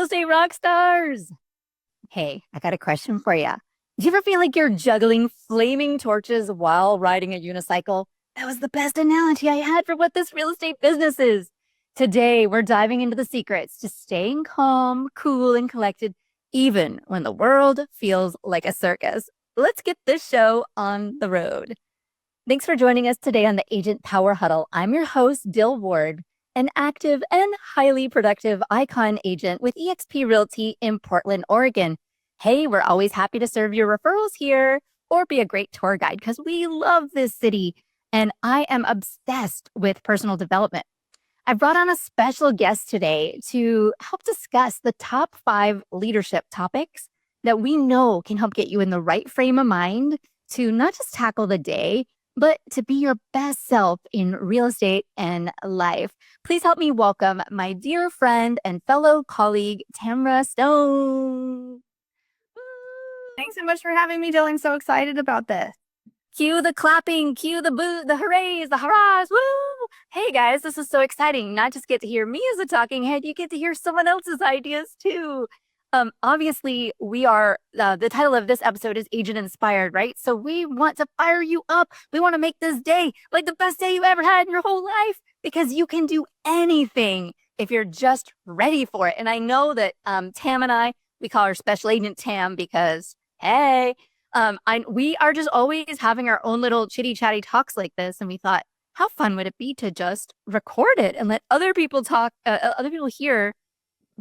real estate rock stars. Hey, I got a question for you. Do you ever feel like you're juggling flaming torches while riding a unicycle? That was the best analogy I had for what this real estate business is. Today, we're diving into the secrets to staying calm, cool, and collected, even when the world feels like a circus. Let's get this show on the road. Thanks for joining us today on the Agent Power Huddle. I'm your host, Dill Ward, an active and highly productive icon agent with eXp Realty in Portland, Oregon. Hey, we're always happy to serve your referrals here or be a great tour guide because we love this city and I am obsessed with personal development. I brought on a special guest today to help discuss the top 5 leadership topics that we know can help get you in the right frame of mind to not just tackle the day, but to be your best self in real estate and life. Please help me welcome my dear friend and fellow colleague, Tamra Stone. Thanks so much for having me, Dill. I'm so excited about this. Cue the clapping, cue the boo, the hoorays, the hurrahs, woo! Hey guys, this is so exciting. Not just get to hear me as a talking head, you get to hear someone else's ideas too. Obviously, we are, the title of this episode is Agent Inspired, right? So we want to fire you up. We want to make this day like the best day you ever had in your whole life because you can do anything if you're just ready for it. And I know that Tam and I, we call her Special Agent Tam because, hey, we are just always having our own little chitty chatty talks like this. And we thought, how fun would it be to just record it and let other people talk, other people hear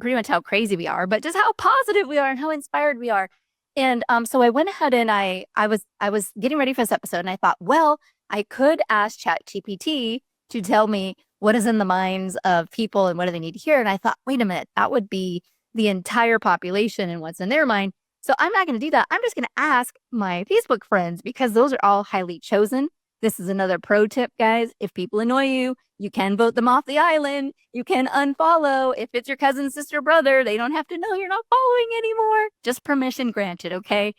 pretty much how crazy we are, but just how positive we are and how inspired we are. And so I went ahead and I was getting ready for this episode and I thought, well, I could ask ChatGPT to tell me what is in the minds of people and what do they need to hear. And I thought, wait a minute, that would be the entire population and what's in their mind. So I'm not going to do that. I'm just going to ask my Facebook friends because those are all highly chosen. This is another pro tip, guys. If people annoy you, you can vote them off the island. You can unfollow. If it's your cousin, sister, brother, they don't have to know you're not following anymore. Just permission granted, okay?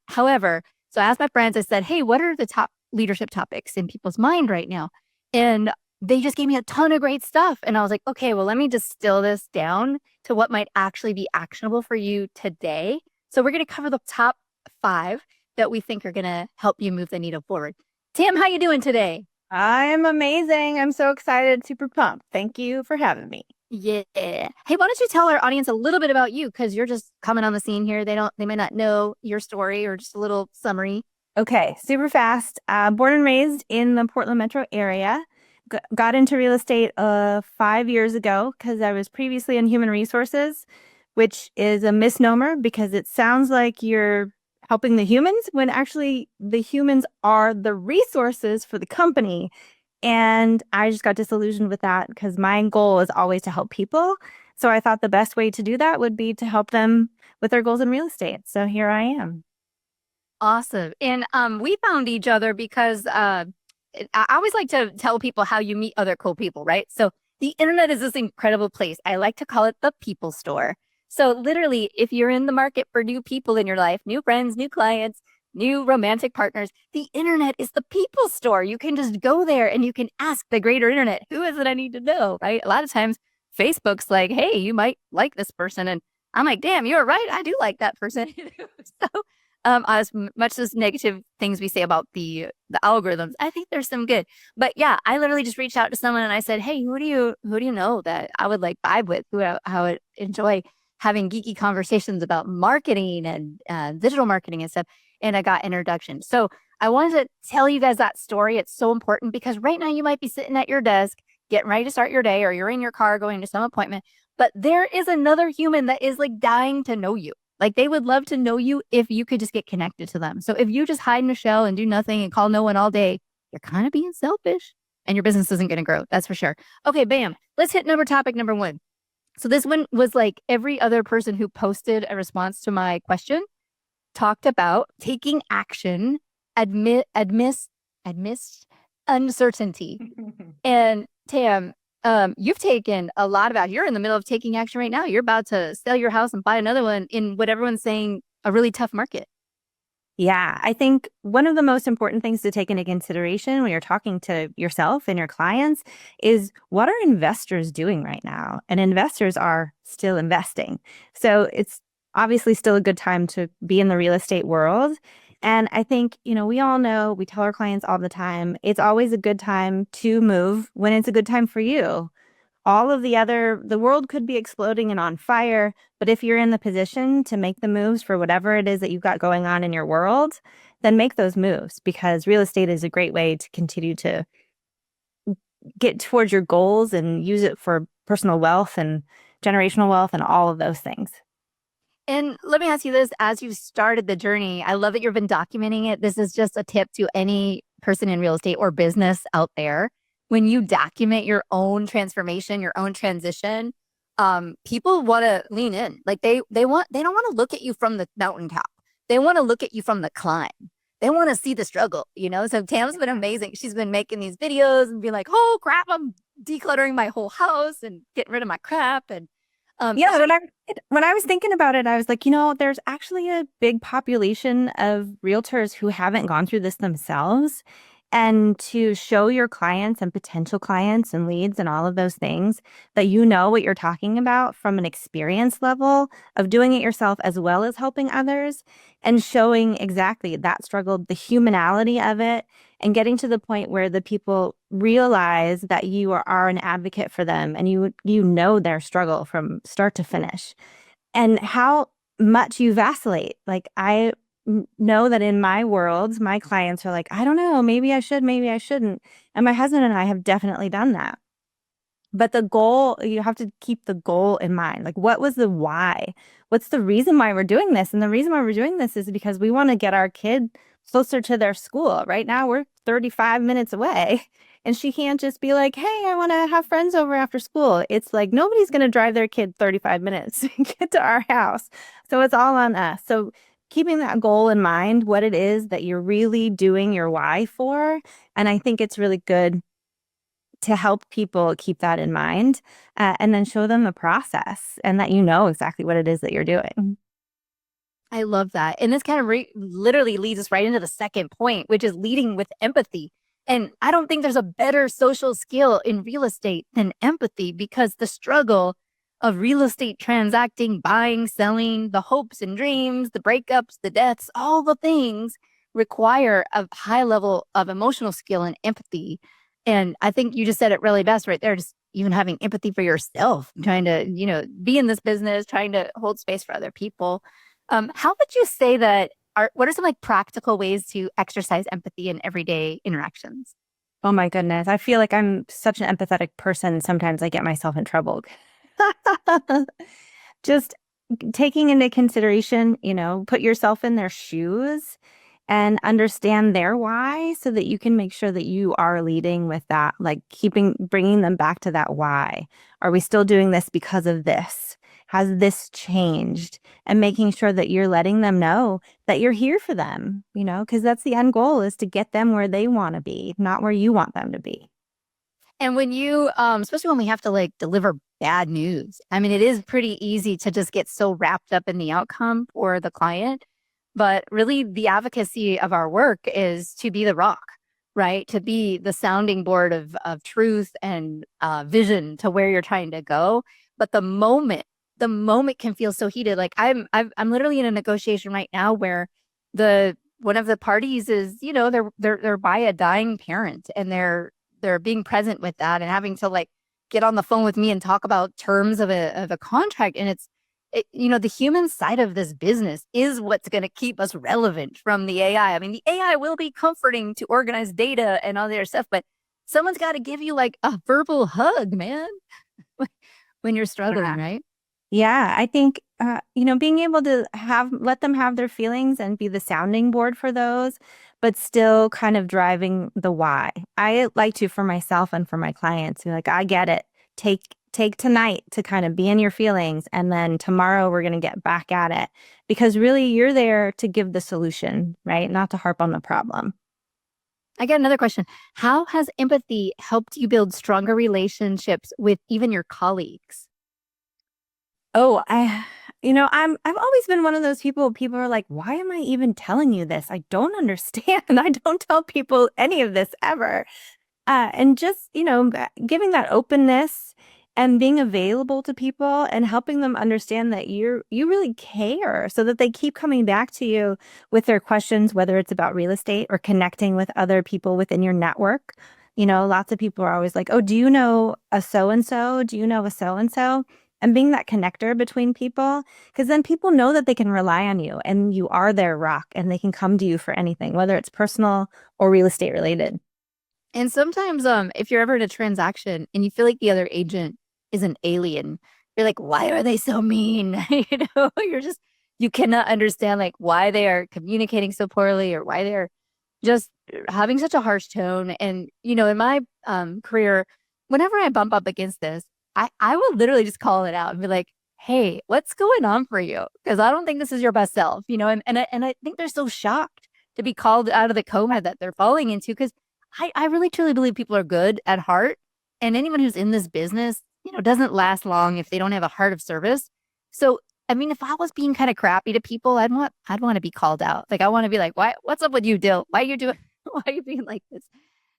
However, so I asked my friends, I said, hey, what are the top leadership topics in people's mind right now? And they just gave me a ton of great stuff. And I was like, okay, well, let me distill this down to what might actually be actionable for you today. So we're going to cover the top 5 that we think are going to help you move the needle forward. Tam, how you doing today? I'm amazing. I'm so excited, super pumped. Thank you for having me. Yeah. Hey, why don't you tell our audience a little bit about you? Because you're just coming on the scene here. They may not know your story or just a little summary. Okay, super fast. Born and raised in the Portland metro area. Got into real estate 5 years ago because I was previously in human resources, which is a misnomer because it sounds like you're helping the humans when actually the humans are the resources for the company. And I just got disillusioned with that because my goal is always to help people. So I thought the best way to do that would be to help them with their goals in real estate. So here I am. Awesome. And we found each other because I always like to tell people how you meet other cool people, right? So the internet is this incredible place. I like to call it the people store. So literally, if you're in the market for new people in your life, new friends, new clients, new romantic partners, the internet is the people store. You can just go there and you can ask the greater internet, who is it I need to know, right? A lot of times Facebook's like, hey, you might like this person. And I'm like, damn, you're right. I do like that person. So as much as negative things we say about the algorithms, I think there's some good. But yeah, I literally just reached out to someone and I said, hey, who do you know that I would like vibe with, who I would enjoy having geeky conversations about marketing and digital marketing and stuff. And I got introduction. So I wanted to tell you guys that story. It's so important because right now you might be sitting at your desk, getting ready to start your day, or you're in your car going to some appointment, but there is another human that is like dying to know you. Like they would love to know you if you could just get connected to them. So if you just hide in a shell and do nothing and call no one all day, you're kind of being selfish and your business isn't going to grow. That's for sure. Okay, bam. Let's hit topic number 1. So this one was like every other person who posted a response to my question talked about taking action, amidst uncertainty. And Tam, you've taken a lot of action. You're in the middle of taking action right now. You're about to sell your house and buy another one in what everyone's saying a really tough market. Yeah, I think one of the most important things to take into consideration when you're talking to yourself and your clients is what are investors doing right now? And investors are still investing. So it's obviously still a good time to be in the real estate world. And I think, we all know, we tell our clients all the time, it's always a good time to move when it's a good time for you. The world could be exploding and on fire, but if you're in the position to make the moves for whatever it is that you've got going on in your world, then make those moves because real estate is a great way to continue to get towards your goals and use it for personal wealth and generational wealth and all of those things. And let me ask you this, as you've started the journey, I love that you've been documenting it. This is just a tip to any person in real estate or business out there. When you document your own transformation, your own transition, people want to lean in. Like they don't want to look at you from the mountaintop. They want to look at you from the climb. They want to see the struggle, you know? So Tam's been amazing. She's been making these videos and be like, oh crap, I'm decluttering my whole house and getting rid of my crap. And Yeah, when I was thinking about it, I was like, there's actually a big population of realtors who haven't gone through this themselves. And to show your clients and potential clients and leads and all of those things that you know what you're talking about from an experience level of doing it yourself as well as helping others and showing exactly that struggle, the humanality of it, and getting to the point where the people realize that you are an advocate for them and you know their struggle from start to finish and how much you vacillate. Like know that in my world, my clients are like, I don't know, maybe I should, maybe I shouldn't. And my husband and I have definitely done that. But the goal, you have to keep the goal in mind. Like, what was the why? What's the reason why we're doing this? And the reason why we're doing this is because we want to get our kid closer to their school. Right now, we're 35 minutes away. And she can't just be like, hey, I want to have friends over after school. It's like nobody's going to drive their kid 35 minutes to get to our house. So it's all on us. So keeping that goal in mind, what it is that you're really doing your why for. And I think it's really good to help people keep that in mind and then show them the process and that you know exactly what it is that you're doing. I love that. And this kind of literally leads us right into the second point, which is leading with empathy. And I don't think there's a better social skill in real estate than empathy because the struggle of real estate transacting, buying, selling, the hopes and dreams, the breakups, the deaths, all the things require a high level of emotional skill and empathy. And I think you just said it really best right there. Just even having empathy for yourself, trying to, be in this business, trying to hold space for other people. How would you say that what are some like practical ways to exercise empathy in everyday interactions? Oh my goodness. I feel like I'm such an empathetic person. Sometimes I get myself in trouble. Just taking into consideration, put yourself in their shoes and understand their why so that you can make sure that you are leading with that, like bringing them back to that why. Are we still doing this because of this? Has this changed? And making sure that you're letting them know that you're here for them, because that's the end goal is to get them where they want to be, not where you want them to be. And when you, especially when we have to like deliver bad news, I mean, it is pretty easy to just get so wrapped up in the outcome for the client. But really, the advocacy of our work is to be the rock, right? To be the sounding board of truth and vision to where you're trying to go. But the moment can feel so heated. Like I'm literally in a negotiation right now where the one of the parties is, they're by a dying parent and they're being present with that and having to like get on the phone with me and talk about terms of a contract. And the human side of this business is what's going to keep us relevant from the AI. I mean, the AI will be comforting to organize data and all the other stuff, but someone's got to give you like a verbal hug, man, when you're struggling, right? Yeah, I think being able to let them have their feelings and be the sounding board for those, but still kind of driving the why. I like to for myself and for my clients, be like, I get it. Take tonight to kind of be in your feelings, and then tomorrow we're going to get back at it because really you're there to give the solution, right? Not to harp on the problem. I got another question. How has empathy helped you build stronger relationships with even your colleagues? Oh, I've always been one of those people are like, why am I even telling you this? I don't understand. I don't tell people any of this ever. And just, giving that openness and being available to people and helping them understand that you really care so that they keep coming back to you with their questions, whether it's about real estate or connecting with other people within your network. Lots of people are always like, oh, do you know a so and so? Do you know a so and so? And being that connector between people, because then people know that they can rely on you and you are their rock and they can come to you for anything, whether it's personal or real estate related. And sometimes, if you're ever in a transaction and you feel like the other agent is an alien, you're like, why are they so mean? You cannot understand like why they are communicating so poorly or why they're just having such a harsh tone. And, in my career, whenever I bump up against this, I will literally just call it out and be like, hey, what's going on for you? Because I don't think this is your best self, and I think they're so shocked to be called out of the coma that they're falling into because I really truly believe people are good at heart. And anyone who's in this business, doesn't last long if they don't have a heart of service. So, I mean, if I was being kind of crappy to people, I'd want to be called out. Like, I want to be like, what's up with you, Dill? Why are you doing, why are you being like this?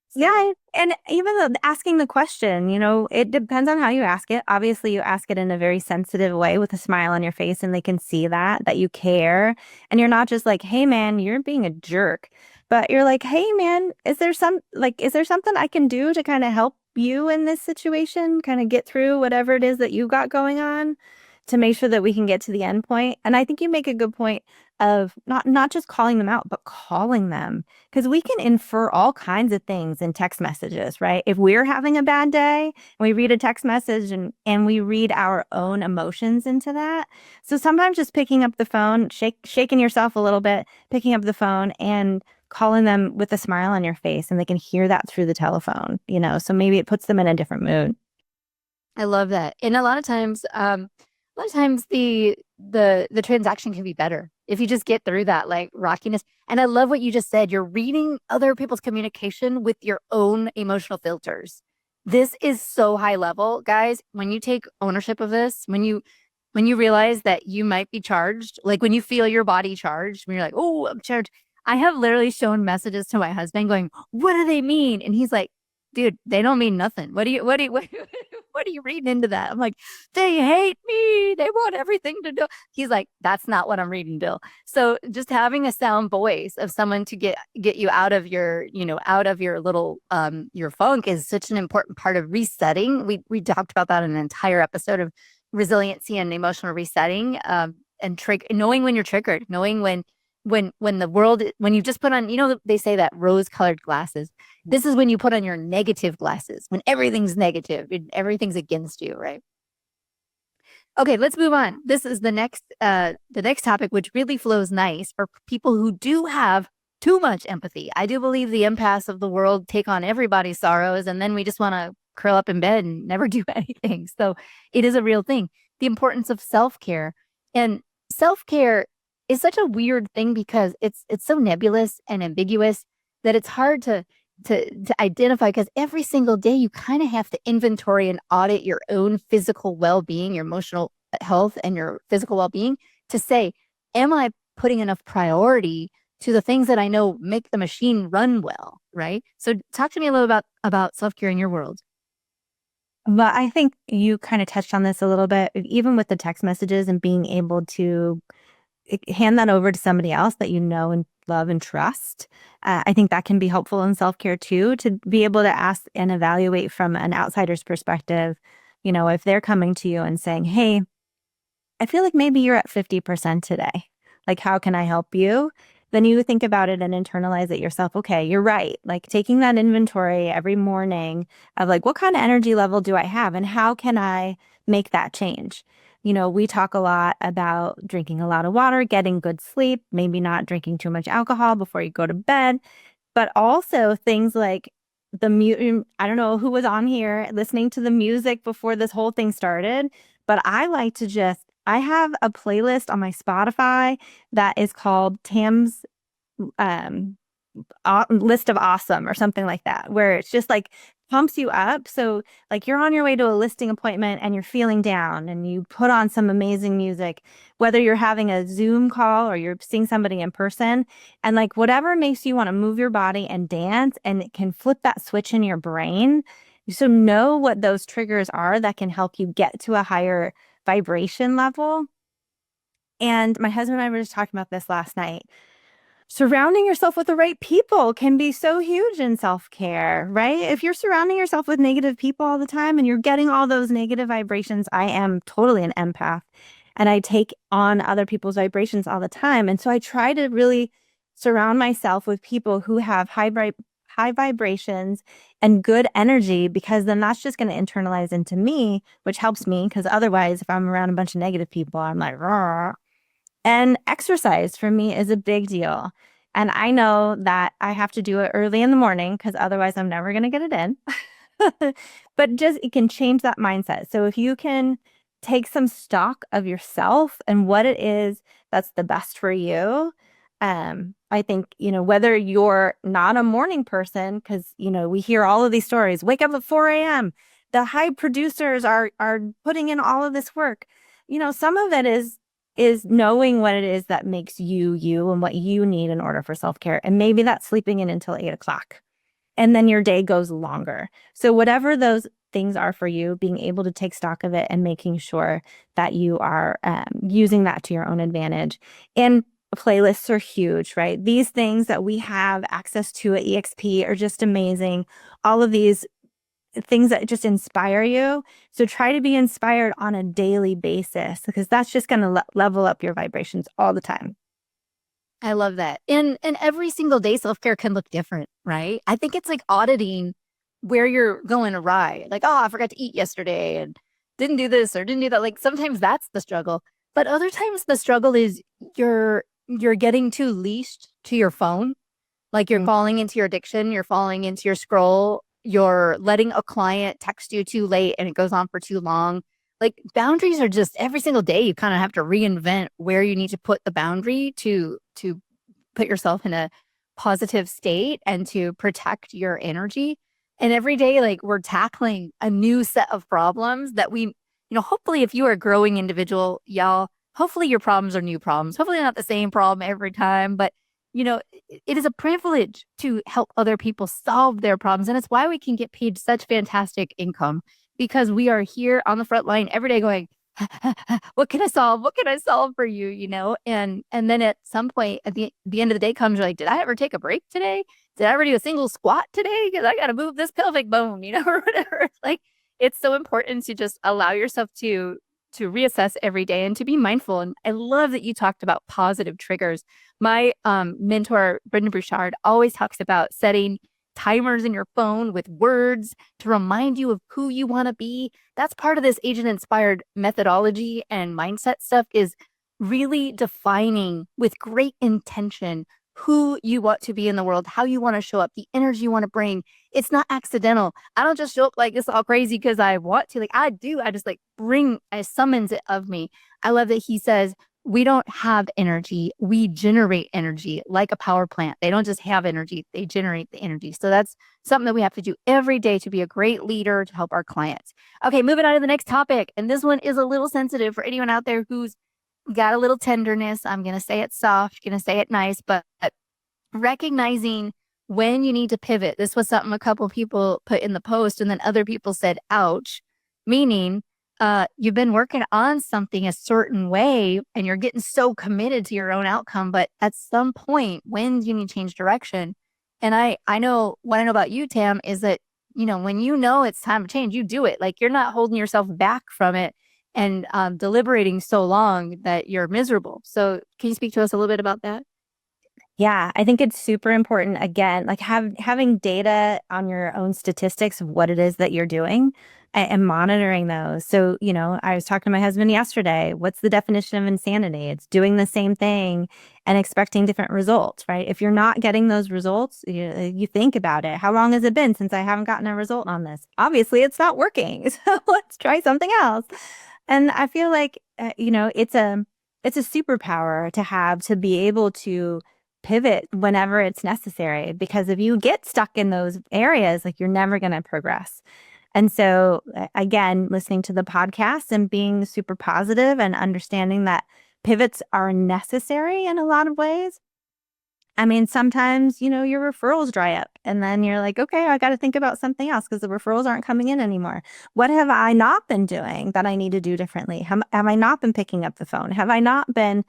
So, Yeah, and even asking the question, it depends on how you ask it. Obviously, you ask it in a very sensitive way with a smile on your face, and they can see that you care. And you're not just like, "Hey, man, you're being a jerk," but you're like, "Hey, man, is there something I can do to kind of help you in this situation, kind of get through whatever it is that you got going on, to make sure that we can get to the end point?" And I think you make a good point of not just calling them out, but calling them. Because we can infer all kinds of things in text messages, right? If we're having a bad day and we read a text message and we read our own emotions into that. So sometimes just picking up the phone, shaking yourself a little bit, picking up the phone and calling them with a smile on your face, and they can hear that through the telephone, so maybe it puts them in a different mood. I love that. And a lot of times the transaction can be better if you just get through that like rockiness. And I love what you just said. You're reading other people's communication with your own emotional filters. This is so high level, guys. When you take ownership of this, when you realize that you might be charged, like when you feel your body charged, when you're like, "Oh, I'm charged." I have literally shown messages to my husband going, "What do they mean?" And he's like, dude, they don't mean nothing. What are you reading into that? I'm like, they hate me. They want everything to do. He's like, that's not what I'm reading, Dill. So just having a sound voice of someone to get you out of your little your funk is such an important part of resetting. We talked about that in an entire episode of resiliency and emotional resetting. And knowing when you're triggered, knowing when you just put on, they say that rose-colored glasses. This is when you put on your negative glasses, when everything's negative and everything's against you, right? Okay, let's move on. This is the next topic, which really flows nice for people who do have too much empathy. I do believe the empaths of the world take on everybody's sorrows, and then we just want to curl up in bed and never do anything. So it is a real thing. The importance of self-care. And self-care is such a weird thing because it's so nebulous and ambiguous that it's hard to identify because every single day you kind of have to inventory and audit your own physical well-being, your emotional health and your physical well-being to say, am I putting enough priority to the things that I know make the machine run well, right? So talk to me a little about self-care in your world. But I think you kind of touched on this a little bit, even with the text messages and being able to hand that over to somebody else that you know and love and trust. I think that can be helpful in self-care too, to be able to ask and evaluate from an outsider's perspective. If they're coming to you and saying, hey, I feel like maybe you're at 50% today. Like, how can I help you? Then you think about it and internalize it yourself. Okay, you're right. Like taking that inventory every morning of like, what kind of energy level do I have and how can I make that change? We talk a lot about drinking a lot of water, getting good sleep, maybe not drinking too much alcohol before you go to bed, but also things like I don't know who was on here listening to the music before this whole thing started, but I have a playlist on my Spotify that is called Tam's um list of awesome or something like that, where it's just like pumps you up. So like you're on your way to a listing appointment and you're feeling down and you put on some amazing music, whether you're having a Zoom call or you're seeing somebody in person, and like whatever makes you want to move your body and dance, and it can flip that switch in your brain. So know what those triggers are that can help you get to a higher vibration level. And my husband and I were just talking about this last night. Surrounding yourself with the right people can be so huge in self-care, right? If you're surrounding yourself with negative people all the time and you're getting all those negative vibrations, I am totally an empath and I take on other people's vibrations all the time. And so I try to really surround myself with people who have high vibrations and good energy, because then that's just going to internalize into me, which helps me, because otherwise, if I'm around a bunch of negative people, I'm like, raw. And exercise for me is a big deal. And I know that I have to do it early in the morning because otherwise I'm never going to get it in. But just it can change that mindset. So if you can take some stock of yourself and what it is that's the best for you, I think, whether you're not a morning person, because, we hear all of these stories, wake up at 4 a.m. The high producers are putting in all of this work. Some of it is knowing what it is that makes you you and what you need in order for self-care. And maybe that's sleeping in until 8 o'clock. And then your day goes longer. So whatever those things are for you, being able to take stock of it and making sure that you are using that to your own advantage. And playlists are huge, right? These things that we have access to at EXP are just amazing. All of these things that just inspire you. So try to be inspired on a daily basis, because that's just going to level up your vibrations all the time. I love that. And every single day self-care can look different, right? I think it's like auditing where you're going awry. Like, oh, I forgot to eat yesterday and didn't do this or didn't do that. Like sometimes that's the struggle. But other times the struggle is you're getting too leashed to your phone. Like you're falling into your addiction, you're falling into your scroll, you're letting a client text you too late and it goes on for too long. Like boundaries are just every single day you kind of have to reinvent where you need to put the boundary to put yourself in a positive state and to protect your energy. And every day, like we're tackling a new set of problems that hopefully if you are a growing individual, y'all, hopefully your problems are new problems. Hopefully not the same problem every time, but it is a privilege to help other people solve their problems. And it's why we can get paid such fantastic income, because we are here on the front line every day going, what can I solve? What can I solve for you? And then at some point at the end of the day comes, you're like, did I ever take a break today? Did I ever do a single squat today? Because I got to move this pelvic bone, or whatever. It's like, it's so important to just allow yourself to reassess every day and to be mindful. And I love that you talked about positive triggers. My mentor, Brendan Bouchard, always talks about setting timers in your phone with words to remind you of who you want to be. That's part of this agent-inspired methodology and mindset stuff, is really defining with great intention who you want to be in the world, how you want to show up, the energy you want to bring. It's not accidental. I don't just show up like this all crazy because I want to. Like I do. I just I summons it of me. I love that he says, we don't have energy. We generate energy like a power plant. They don't just have energy. They generate the energy. So that's something that we have to do every day to be a great leader to help our clients. Okay, moving on to the next topic. And this one is a little sensitive for anyone out there who's got a little tenderness. I'm going to say it soft, going to say it nice, but recognizing when you need to pivot. This was something a couple people put in the post, and then other people said, ouch, meaning you've been working on something a certain way and you're getting so committed to your own outcome. But at some point, when you need to change direction, and I know what I know about you, Tam, is that, when it's time to change, you do it. Like you're not holding yourself back from it and deliberating so long that you're miserable. So can you speak to us a little bit about that? Yeah, I think it's super important, again, like having data on your own statistics of what it is that you're doing and monitoring those. So, I was talking to my husband yesterday. What's the definition of insanity? It's doing the same thing and expecting different results, right? If you're not getting those results, you think about it. How long has it been since I haven't gotten a result on this? Obviously, it's not working. So let's try something else. And I feel like, it's a superpower to have, to be able to pivot whenever it's necessary, because if you get stuck in those areas, like you're never going to progress. And so, again, listening to the podcast and being super positive and understanding that pivots are necessary in a lot of ways. I mean, sometimes, your referrals dry up and then you're like, okay, I got to think about something else because the referrals aren't coming in anymore. What have I not been doing that I need to do differently? Have I not been picking up the phone? Have I not been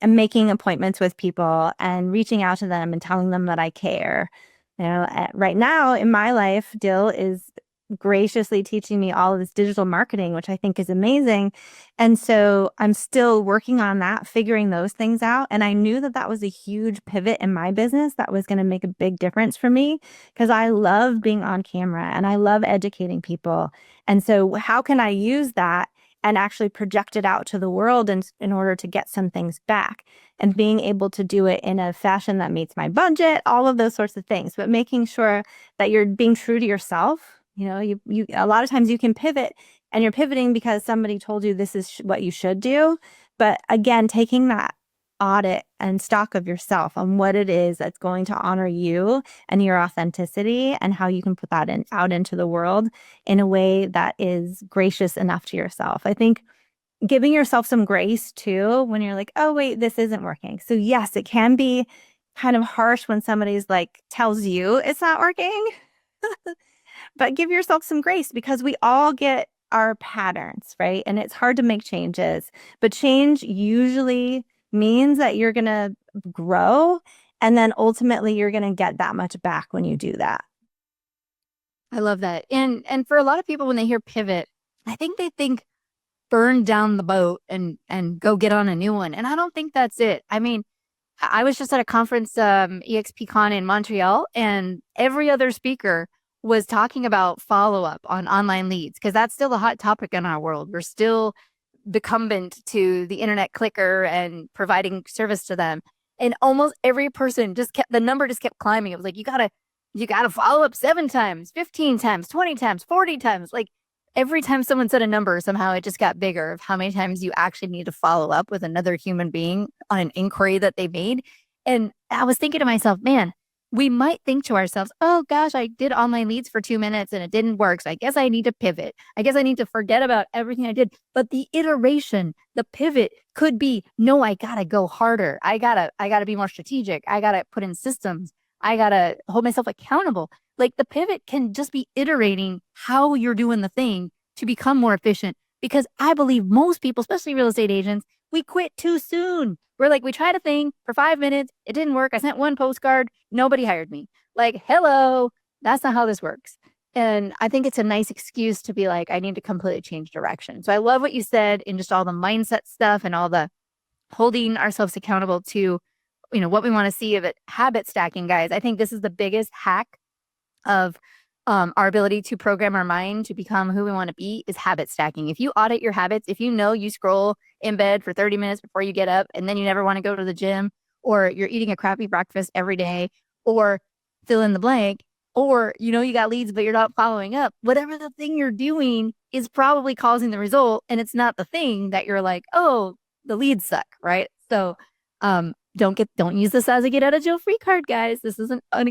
making appointments with people and reaching out to them and telling them that I care? Right now in my life, Dill is graciously teaching me all of this digital marketing, which I think is amazing. And so I'm still working on that, figuring those things out. And I knew that that was a huge pivot in my business that was going to make a big difference for me because I love being on camera and I love educating people. And so how can I use that and actually project it out to the world in order to get some things back, and being able to do it in a fashion that meets my budget, all of those sorts of things, but making sure that you're being true to yourself. You a lot of times you can pivot and you're pivoting because somebody told you this is what you should do. But again, taking that audit and stock of yourself on what it is that's going to honor you and your authenticity and how you can put that out into the world in a way that is gracious enough to yourself. I think giving yourself some grace too when you're like, oh, wait, this isn't working. So yes, it can be kind of harsh when somebody's like tells you it's not working. But give yourself some grace because we all get our patterns, right? And it's hard to make changes, but change usually means that you're going to grow, and then ultimately you're going to get that much back when you do that. I love that. And for a lot of people, when they hear pivot, I think they think burn down the boat and go get on a new one. And I don't think that's it. I mean, I was just at a conference, EXPCon in Montreal, and every other speaker was talking about follow-up on online leads because that's still a hot topic in our world. We're still incumbent to the internet clicker and providing service to them. And almost every person the number just kept climbing. It was like, you gotta follow up 7 times, 15 times, 20 times, 40 times. Like every time someone said a number, somehow it just got bigger of how many times you actually need to follow up with another human being on an inquiry that they made. And I was thinking to myself, man, we might think to ourselves, oh gosh, I did online leads for 2 minutes and it didn't work. So I guess I need to pivot. I guess I need to forget about everything I did. But the iteration, the pivot could be, no, I gotta go harder. I gotta be more strategic. I gotta put in systems. I gotta hold myself accountable. Like the pivot can just be iterating how you're doing the thing to become more efficient. Because I believe most people, especially real estate agents, we quit too soon. We're like, we tried a thing for 5 minutes. It didn't work. I sent one postcard. Nobody hired me. Like, hello, that's not how this works. And I think it's a nice excuse to be like, I need to completely change direction. So I love what you said in just all the mindset stuff and all the holding ourselves accountable to, what we want to see of it. Habit stacking, guys. I think this is the biggest hack of our ability to program our mind to become who we want to be is habit stacking. If you audit your habits, if you know you scroll in bed for 30 minutes before you get up and then you never want to go to the gym, or you're eating a crappy breakfast every day, or fill in the blank, or you got leads but you're not following up, whatever the thing you're doing is probably causing the result, and it's not the thing that you're like, oh, the leads suck, right? So don't use this as a get out of jail free card, guys. This isn't a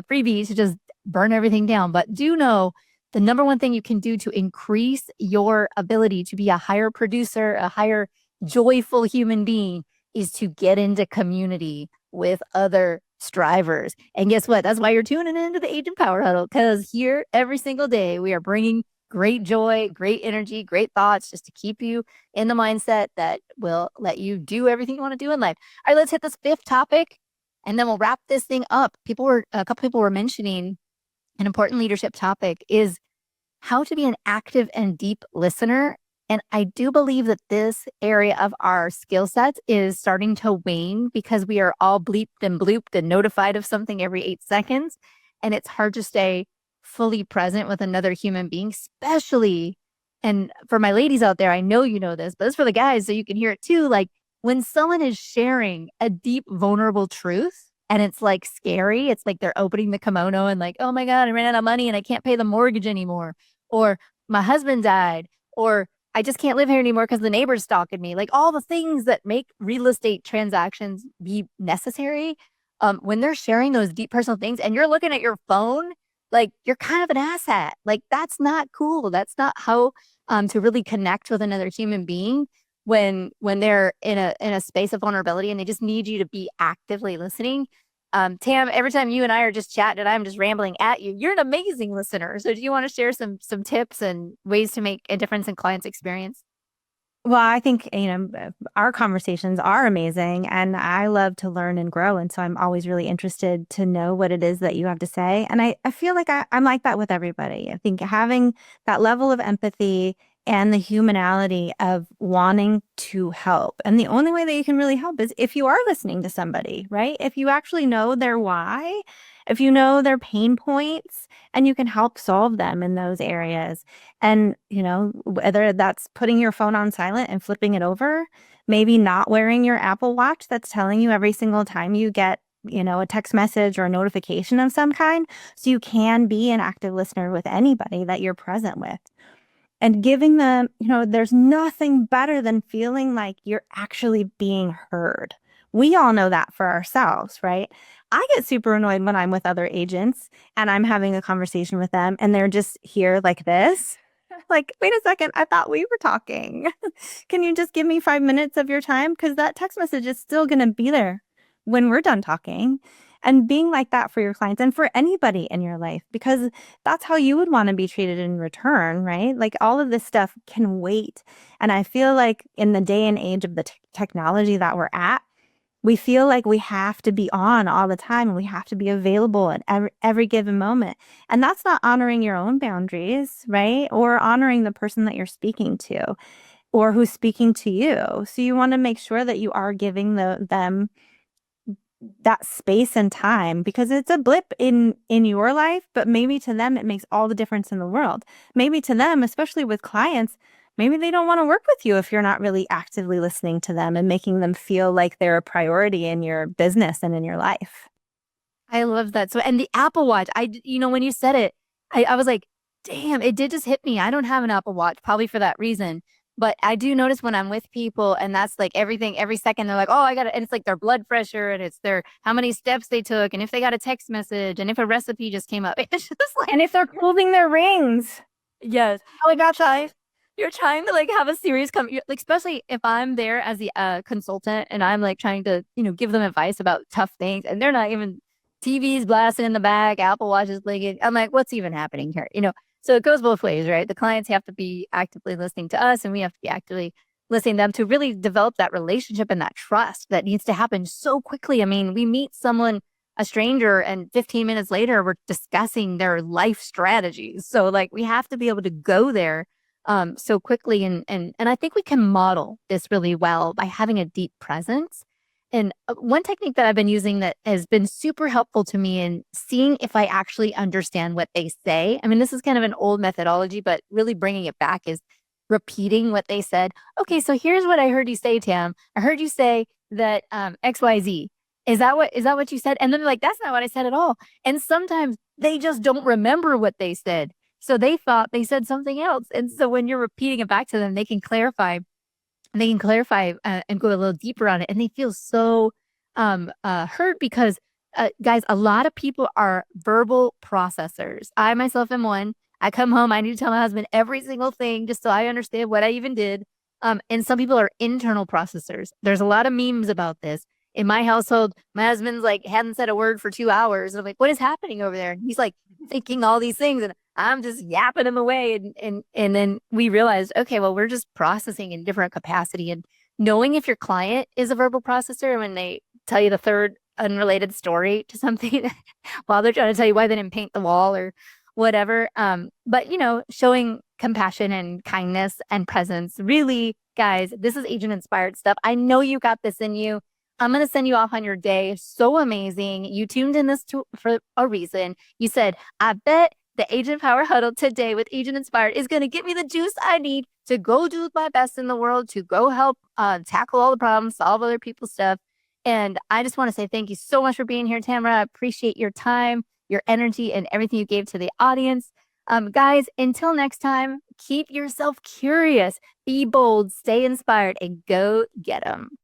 freebie to just burn everything down. But do know the number one thing you can do to increase your ability to be a higher producer, a higher joyful human being, is to get into community with other strivers. And guess what? That's why you're tuning into the Agent Power Huddle, because here every single day we are bringing great joy, great energy, great thoughts just to keep you in the mindset that will let you do everything you want to do in life. All right, let's hit this 5th topic and then we'll wrap this thing up. A couple people were mentioning an important leadership topic is how to be an active and deep listener. And I do believe that this area of our skill sets is starting to wane because we are all bleeped and blooped and notified of something every 8 seconds. And it's hard to stay fully present with another human being, especially, and for my ladies out there, I know you know this, but it's for the guys so you can hear it too. Like when someone is sharing a deep, vulnerable truth, and it's like scary. It's like they're opening the kimono and like, oh my God, I ran out of money and I can't pay the mortgage anymore. Or my husband died. Or I just can't live here anymore because the neighbor's stalking me. Like all the things that make real estate transactions be necessary. When they're sharing those deep personal things and you're looking at your phone, like you're kind of an asshat. Like that's not cool. That's not how to really connect with another human being when they're in a space of vulnerability and they just need you to be actively listening. Tam, every time you and I are just chatting and I'm just rambling at you, you're an amazing listener. So do you want to share some tips and ways to make a difference in clients' experience? Well, I think, our conversations are amazing and I love to learn and grow. And so I'm always really interested to know what it is that you have to say. And I feel like I'm like that with everybody. I think having that level of empathy and the humanality of wanting to help. And the only way that you can really help is if you are listening to somebody, right? If you actually know their why, if you know their pain points, and you can help solve them in those areas. And, whether that's putting your phone on silent and flipping it over, maybe not wearing your Apple Watch that's telling you every single time you get, a text message or a notification of some kind. So you can be an active listener with anybody that you're present with and giving them, there's nothing better than feeling like you're actually being heard. We all know that for ourselves, right? I get super annoyed when I'm with other agents and I'm having a conversation with them and they're just here like this. Like, wait a second, I thought we were talking. Can you just give me 5 minutes of your time? Because that text message is still going to be there when we're done talking. And being like that for your clients and for anybody in your life, because that's how you would want to be treated in return, right? Like all of this stuff can wait. And I feel like in the day and age of the technology that we're at, we feel like we have to be on all the time and we have to be available at every given moment. And that's not honoring your own boundaries, right? Or honoring the person that you're speaking to or who's speaking to you. So you want to make sure that you are giving them that space and time because it's a blip in your life, but maybe to them it makes all the difference in the world. Maybe to them, especially with clients, maybe they don't want to work with you if you're not really actively listening to them and making them feel like they're a priority in your business and in your life. I love that. So, and the Apple Watch, when you said it, I was like, damn, it did just hit me. I don't have an Apple Watch, probably for that reason. But I do notice when I'm with people and that's like everything, every second they're like, oh, I got it. And it's like their blood pressure and it's their how many steps they took and if they got a text message and if a recipe just came up. It's just like, And if they're holding their rings, yes. oh my gosh, You're trying to like have a serious like especially if I'm there as the consultant and I'm like trying to give them advice about tough things and they're not even TV's blasting in the back, Apple Watch is blinking. I'm like, what's even happening here? So it goes both ways, right? The clients have to be actively listening to us and we have to be actively listening to them to really develop that relationship and that trust that needs to happen so quickly. I mean, we meet someone, a stranger, and 15 minutes later we're discussing their life strategies. So like we have to be able to go there so quickly and I think we can model this really well by having a deep presence. And one technique that I've been using that has been super helpful to me in seeing if I actually understand what they say. I mean, this is kind of an old methodology, but really bringing it back is repeating what they said. Okay, so here's what I heard you say, Tam. I heard you say that XYZ. Is that what you said? And then they're like, that's not what I said at all. And sometimes they just don't remember what they said. So they thought they said something else. And so when you're repeating it back to them, they can clarify and go a little deeper on it. And they feel so hurt because, guys, a lot of people are verbal processors. I myself am one. I come home, I need to tell my husband every single thing just so I understand what I even did. And some people are internal processors. There's a lot of memes about this. In my household, my husband's like hadn't said a word for 2 hours. And I'm like, what is happening over there? And he's like thinking all these things. And I'm just yapping him away. And then we realized, okay, well, we're just processing in different capacity. And knowing if your client is a verbal processor when they tell you the third unrelated story to something while they're trying to tell you why they didn't paint the wall or whatever. But showing compassion and kindness and presence. Really, guys, this is agent inspired stuff. I know you got this in you. I'm going to send you off on your day. So amazing. You tuned in for a reason. You said, I bet the Agent Power Huddle today with Agent Inspired is going to give me the juice I need to go do my best in the world, to go help tackle all the problems, solve other people's stuff. And I just want to say thank you so much for being here, Tamara. I appreciate your time, your energy, and everything you gave to the audience. Guys, until next time, keep yourself curious, be bold, stay inspired, and go get them.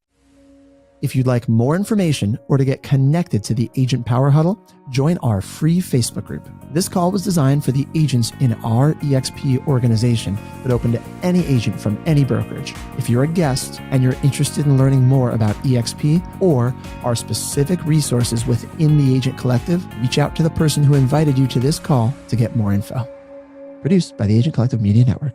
If you'd like more information or to get connected to the Agent Power Huddle, join our free Facebook group. This call was designed for the agents in our EXP organization, but open to any agent from any brokerage. If you're a guest and you're interested in learning more about EXP or our specific resources within the Agent Collective, reach out to the person who invited you to this call to get more info. Produced by the Agent Collective Media Network.